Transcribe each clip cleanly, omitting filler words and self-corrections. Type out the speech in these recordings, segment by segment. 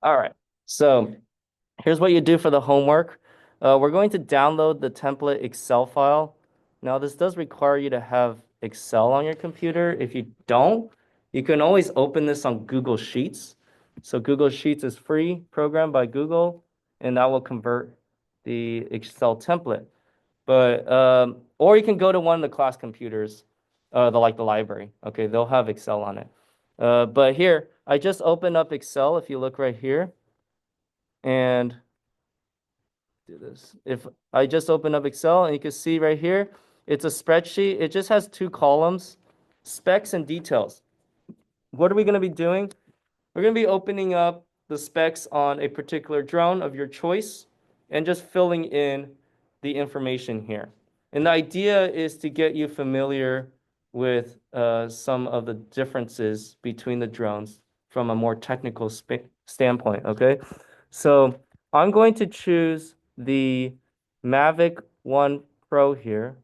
All right. So here's what you do for the homework. We're going to download the template Excel file. Now, this does require you to have Excel on your computer. If you don't, you can always open this on Google Sheets. So Google Sheets is free program by Google, and that will convert the Excel template. But or you can go to one of the class computers, the library. Okay, they'll have Excel on it. But here, I just opened up Excel. If you look right here and do this. If I just open up Excel and you can see right here, it's a spreadsheet. It just has two columns, specs and details. What are we going to be doing? We're going to be opening up the specs on a particular drone of your choice and just filling in the information here. And the idea is to get you familiar with some of the differences between the drones from a more technical standpoint, okay? So I'm going to choose the Mavic 1 Pro here,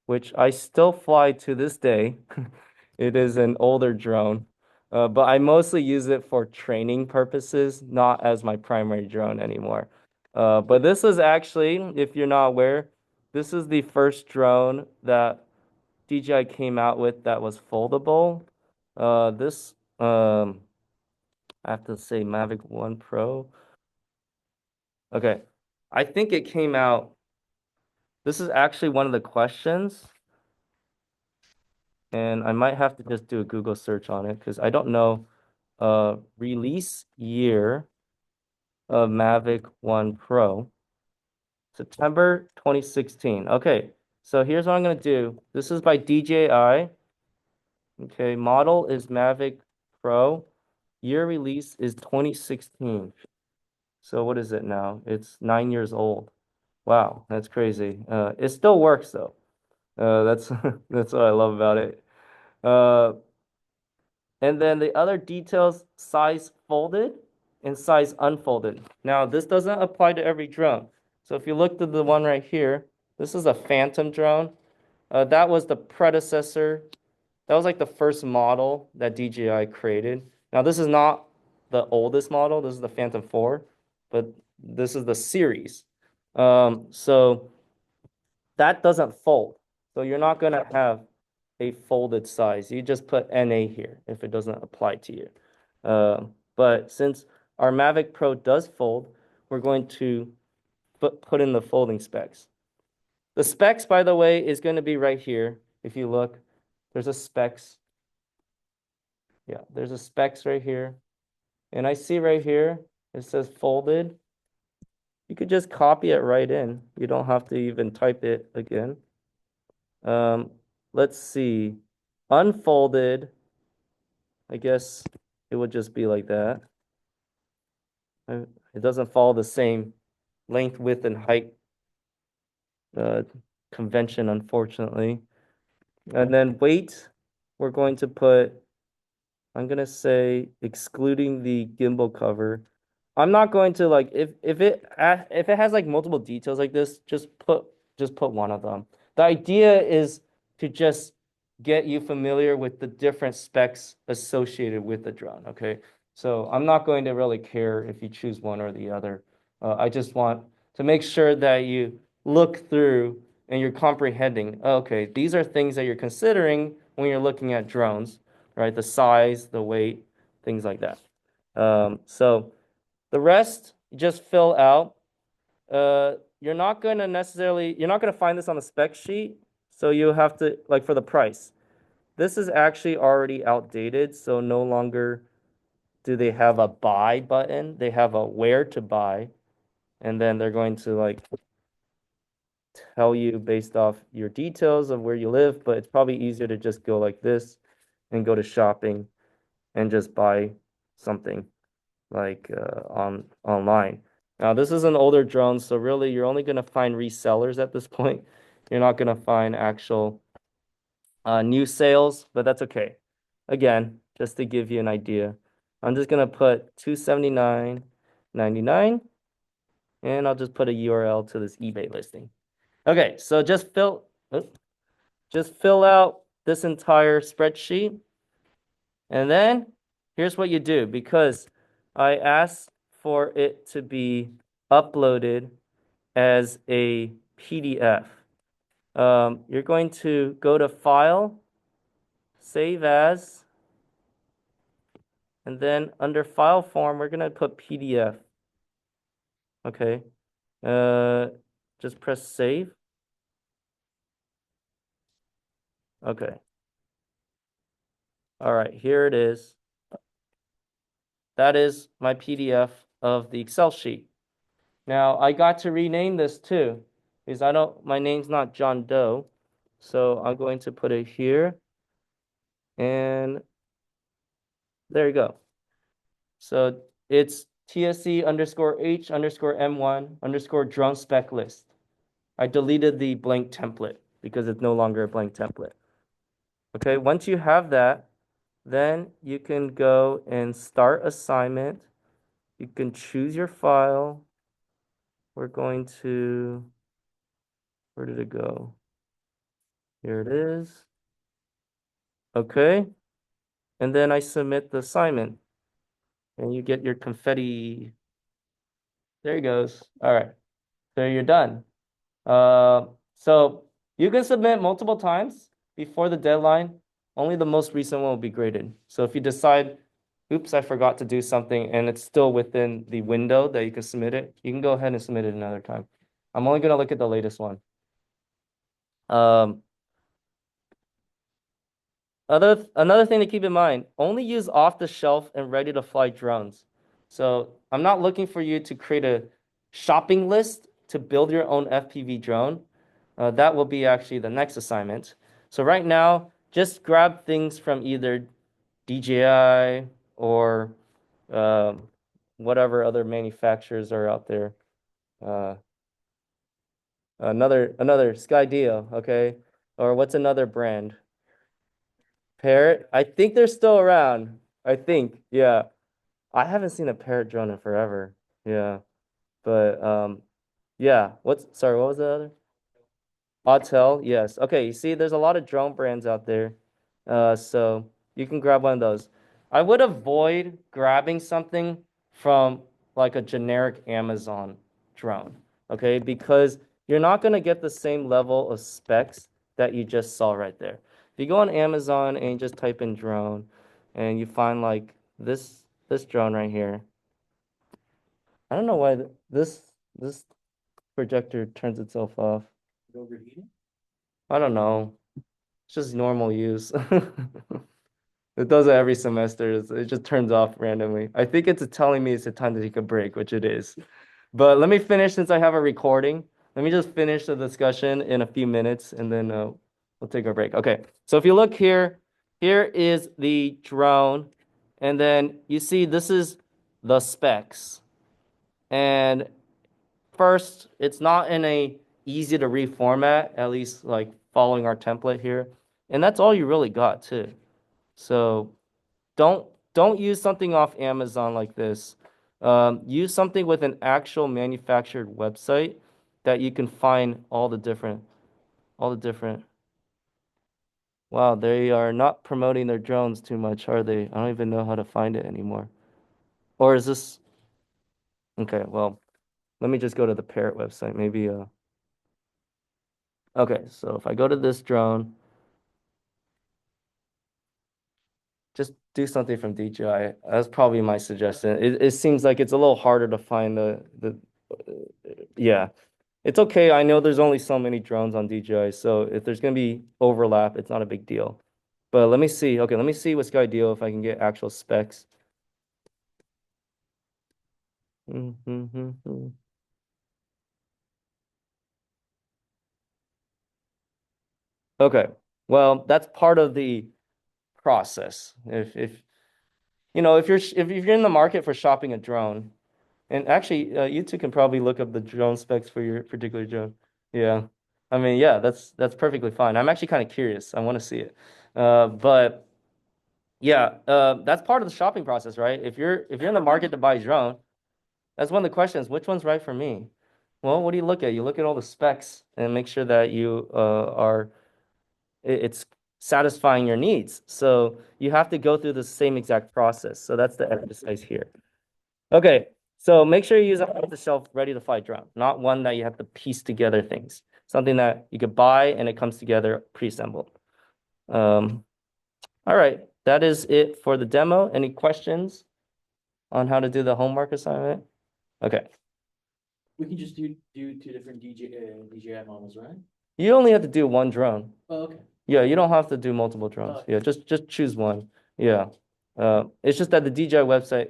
which I still fly to this day. It is an older drone, but I mostly use it for training purposes, not as my primary drone anymore. But this is actually, if you're not aware, this is the first drone that DJI came out with that was foldable. This, I have to say Mavic 1 Pro. Okay. I think it came out. This is actually one of the questions, and I might have to just do a Google search on it because I don't know. Release year of Mavic 1 Pro, September 2016. Okay, so here's what I'm gonna do. This is by DJI. Okay, model is Mavic Pro. Year release is 2016. So what is it now? It's 9 years old. Wow, that's crazy. It still works though. That's that's what I love about it. Uh, and then the other details, size folded and size unfolded. Now, this doesn't apply to every drone. So if you look at the one right here, this is a Phantom drone. That was the predecessor. That was like the first model that DJI created. Now, this is not the oldest model. This is the Phantom 4, but this is the series. So that doesn't fold. So you're not going to have a folded size. You just put NA here if it doesn't apply to you. But since our Mavic Pro does fold, we're going to put in the folding specs. The specs, by the way, is going to be right here. If you look, there's a specs. Yeah, there's a specs right here. And I see right here, it says folded. You could just copy it right in. You don't have to even type it again. Um, let's see. Unfolded, I guess it would just be like that. It doesn't follow the same length, width, and height uh, convention, unfortunately. And then weight, we're going to put, I'm gonna say excluding the gimbal cover. I'm not going to like if it has like multiple details like this, just put one of them. The idea is to just get you familiar with the different specs associated with the drone, okay? So I'm not going to really care if you choose one or the other. I just want to make sure that you look through and you're comprehending, okay, these are things that you're considering when you're looking at drones, right? The size, the weight, things like that. So the rest, you just fill out. You're not gonna find this on the spec sheet, so you have to, like for the price. This is actually already outdated, so no longer do they have a buy button. They have a where to buy, and then they're going to like tell you based off your details of where you live, but it's probably easier to just go like this and go to shopping and just buy something like on online. Now, this is an older drone, so really you're only going to find resellers at this point. You're not going to find actual new sales, but that's okay. Again, just to give you an idea, I'm just going to put 279.99 and I'll just put a URL to this eBay listing. Okay, so just fill out this entire spreadsheet. And then here's what you do because I asked for it to be uploaded as a PDF. You're going to go to File, Save As, and then under File Form, we're going to put PDF. Okay. Just press Save. Okay. All right, here it is. That is my PDF of the Excel sheet. Now, I got to rename this too, because my name's not John Doe. So I'm going to put it here, and there you go. So it's TSC underscore H underscore M1 underscore drone spec list. I deleted the blank template because it's no longer a blank template. Okay, once you have that, then you can go and start assignment. You can choose your file. We're going to, where did it go? Here it is. Okay, and then I submit the assignment, and you get your confetti. There it goes. All right, so you're done. So you can submit multiple times before the deadline. Only the most recent one will be graded. So if you decide, oops, I forgot to do something, and it's still within the window that you can submit it, you can go ahead and submit it another time. I'm only going to look at the latest one. Um, Another thing to keep in mind, only use off-the-shelf and ready-to-fly drones. So I'm not looking for you to create a shopping list to build your own FPV drone. That will be actually the next assignment. So right now, just grab things from either DJI or um, whatever other manufacturers are out there. Uh, another Skydio, okay? Or what's another brand? Parrot. I think they're still around. I think, yeah. I haven't seen a Parrot drone in forever. Yeah, but yeah. Sorry, what was the other? Autel, yes. Okay, you see, there's a lot of drone brands out there. So you can grab one of those. I would avoid grabbing something from like a generic Amazon drone, okay? Because you're not gonna get the same level of specs that you just saw right there. If you go on Amazon and you just type in drone and you find like this drone right here. I don't know why this projector turns itself off. I don't know. It's just normal use. It does it every semester. It just turns off randomly. I think it's telling me it's a time to take a break, which it is. But let me finish since I have a recording. Let me just finish the discussion in a few minutes and then we'll take a break. Okay, so if you look here, here is the drone. And then you see this is the specs. And first, it's not in a easy to read format, at least like following our template here. And that's all you really got too. So don't don't use something off Amazon like this. Use something with an actual manufactured website that you can find all the different. Wow, they are not promoting their drones too much, are they? I don't even know how to find it anymore. Or is this okay? Well, let me just go to the Parrot website. Maybe okay. So if I go to this drone, just do something from DJI. That's probably my suggestion. It seems like it's a little harder to find yeah. It's okay. I know there's only so many drones on DJI, so if there's gonna be overlap, it's not a big deal. But let me see. Okay, let me see with Skydio if I can get actual specs. Okay. Well, that's part of the process. If if you're in the market for shopping a drone, and actually, you two can probably look up the drone specs for your particular drone. Yeah. I mean, yeah, that's perfectly fine. I'm actually kind of curious. I want to see it. But yeah, that's part of the shopping process, right? If you're in the market to buy a drone, that's one of the questions, which one's right for me? Well, what do you look at? You look at all the specs and make sure that you it's satisfying your needs. So you have to go through the same exact process. So that's the exercise here. Okay, So make sure you use an off-the-shelf, ready-to-fly drone, not one that you have to piece together things. Something that you could buy and it comes together pre-assembled. All right, that is it for the demo. Any questions on how to do the homework assignment? Okay. We can just do two different DJI models, right? You only have to do one drone. Oh, okay. Yeah, you don't have to do multiple drones. Oh. Yeah, just choose one. Yeah. It's just that the DJI website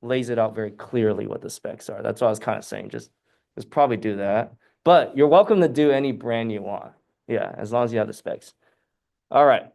lays it out very clearly what the specs are. That's what I was kind of saying. Just probably do that. But you're welcome to do any brand you want. Yeah, as long as you have the specs. All right.